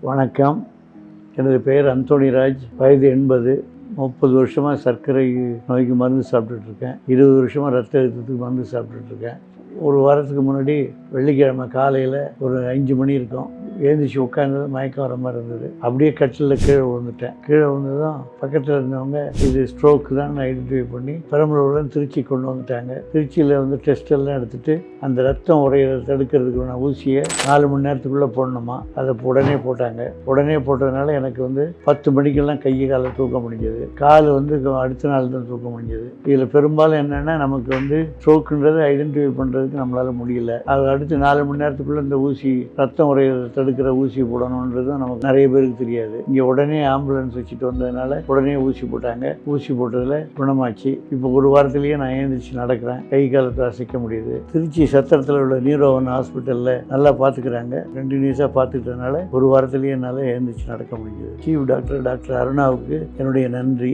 வணக்கம். எனது பெயர் அந்தோணிராஜ். வயது 80. 30 வருஷமாக சர்க்கரை நோய்க்கு மருந்து சாப்பிட்டுட்ருக்கேன். 20 வருஷமாக ரத்த அழுத்தத்துக்கு மருந்து சாப்பிட்டுட்ருக்கேன். ஒரு வாரத்துக்கு முன்னாடி வெள்ளிக்கிழமை காலையில் ஒரு 5 மணி இருக்கும். எழுந்திரிச்சு உட்காந்தது மயக்கம் வர மாதிரி இருந்தது. அப்படியே கட்டிலில் கீழே விழுந்துட்டேன். கீழே விழுந்ததும் பக்கத்தில் இருந்தவங்க இது ஸ்ட்ரோக்கு தான் ஐடென்டிஃபை பண்ணி பெரம்பலூர்லேருந்து திருச்சி கொண்டு வந்துட்டாங்க. திருச்சியில் டெஸ்ட் எல்லாம் எடுத்துகிட்டு அந்த ரத்தம் உரையிறத தடுக்கிறதுக்கான ஊசியை 4 மணி நேரத்துக்குள்ளே போடணுமா. அதை உடனே போட்டாங்க. உடனே போட்டதுனால எனக்கு 10 மணிக்கெல்லாம் கையை காலை தூக்க முடிஞ்சது. கால் அடுத்த நாள் தான் தூக்க முடிஞ்சது. இதில் பெரும்பாலும் என்னென்னா நமக்கு ஸ்ட்ரோக்குன்றதை ஐடென்டிஃபை பண்ணுறதுக்கு நம்மளால் முடியல. அது அடுத்து 4 மணி நேரத்துக்குள்ளே இந்த ஊசி ரத்தம் உரையிறத தடுக்கிற ஊசி போடணுன்றது நமக்கு நிறைய பேருக்கு தெரியாது. இங்கே உடனே ஆம்புலன்ஸ் வச்சுட்டு வந்ததுனால உடனே ஊசி போட்டாங்க. ஊசி போட்டதில் குணமாச்சு. இப்போ ஒரு வாரத்திலேயே நான் எழுந்திரிச்சு நடக்கிறேன். கை காலத்தை அசைக்க முடியுது. திருச்சி சத்திரத்தில் உள்ள நியூரோவன் ஹாஸ்பிட்டலில் நல்லா பார்த்துக்கிறாங்க. கண்டினியூஸாக பார்த்துக்கிட்டதுனால ஒரு வாரத்திலேயே என்னால் எழுந்திரிச்சு நடக்க முடியுது. சீஃப் டாக்டர் அருணாவுக்கு என்னுடைய நன்றி.